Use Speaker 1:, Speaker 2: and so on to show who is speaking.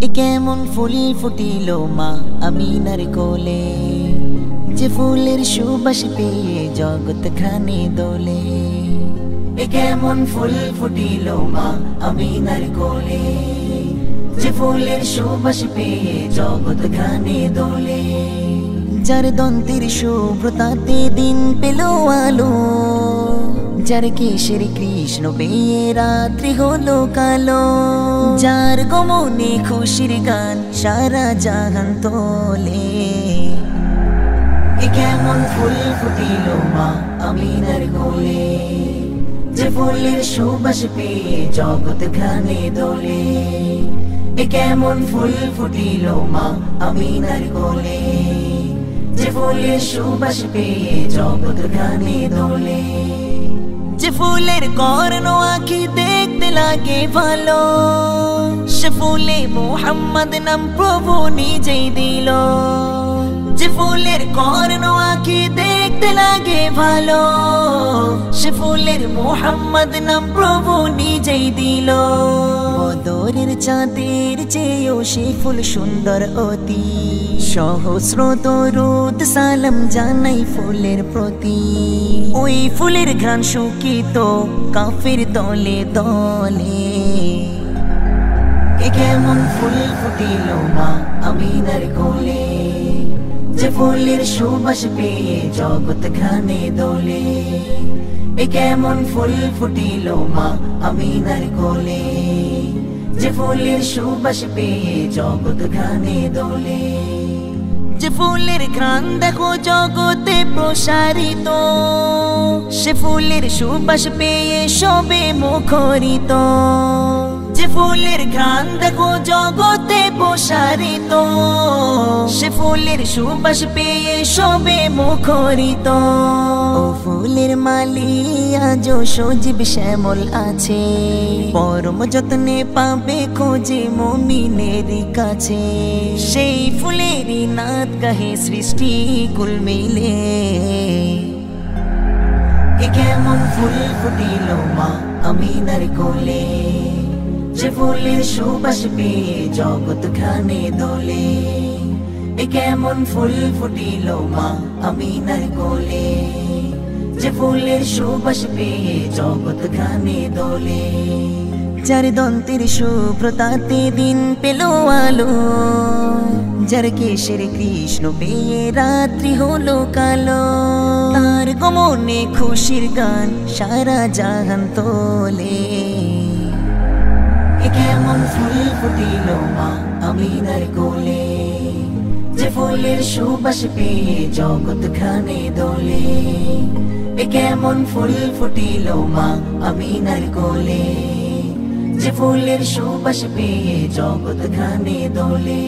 Speaker 1: এ কেমন ফুল ফুটিল মা আমিনার কোলে, যে ফুলের সুবাস পেয়ে জগৎ খানে দোলে। এ কেমন ফুল ফুটিল মা আমিনার কোলে, যে ফুলের সুবাস পেয়ে জগৎ খানে দোলে। যার দন্তের শুভ্রতাতে দিন পেল আলো, যার কেশের কৃষ্ণ পেয়ে রাত্রি হলো কালো, যার গমনে খুশির গান সারা জাহান তোলে। এ কেমন ফুল ফুটিল মা আমিনার কোলে, যে ফুলের সুবাস পেয়ে জগৎ ঘানে দোলে। এ কেমন ফুল ফুটিল মা আমিনার কোলে, যে ফুলের সুবাস পেয়ে জগৎ ঘানে দোলে। যে ফুলের কর্ণ আঁখি দেখতে লাগে ভালো, সে ফুলে মোহাম্মদ নাম প্রভু নিজেই দিল। যে ফুলের কর্ণ আঁখি দেখতে লাগে ভালো, সে ফুলের মোহাম্মদ নাম প্রভু নিজেই দিল। বদরের চাঁদের চেয়েও সে ফুল সুন্দর অতি, সহস্র দরুদ সালাম জানাই ফুলের প্রতি। ওই ফুলের ঘ্রাণ শুকিত কাফের দলে দলে। এ কেমন ফুল ফুটিল মা আমিনার কোলে, যে ফুলের সুবাস পেয়ে জগৎ ঘানে দোলে। এ কেমন ফুল ফুটিল মা আমিনার কোলে, যে ফুলের সুবাস পেয়ে জগৎ ঘানে দোলে। যে ফুলের ঘ্রাণ দেখো জগতে প্রসারিত, সে ফুলের সুবাস পেয়ে সবে মুখরিত। যে ফুলের ঘ্রাণ দেখো জগতে প্রসারিত, সে ফুলের সুবাস পেয়ে সবে মুখরিত। ও ফুলের মালি আজও সজীব শ্যামল আছে, পরম যত্নে পাবে খোঁজে মুমিনের কাছে। সেই ফুলেরই নাত গাহে সৃষ্টি কুল মিলে। এ কেমন ফুল ফুটিল মা আমিনার কোলে, যে ফুলের সুবাস পেয়ে জগৎ ঘানে দোলে। এ কেমন ফুল ফুটিল মা আমিনার কোলে, যে ফুলের সুবাস পেয়ে জগৎ ঘানে দোলে। যার দন্তের শুভ্রতাতে দিন পেল আলো, যার কেশের কৃষ্ণ পেয়ে রাত্রি হলো কালো, তার গমনে খুশির গান সারা জাহান তোলে। এ কেমন ফুল ফুটিল মা আমিনার কোলে, যে ফুলের সুবাস পেয়ে জগৎ ঘানে দোলে। এ কেমন ফুল ফুটিল মা আমিনার কোলে, যে ফুলের সুবাস পেয়ে জগৎ ঘানে দোলে।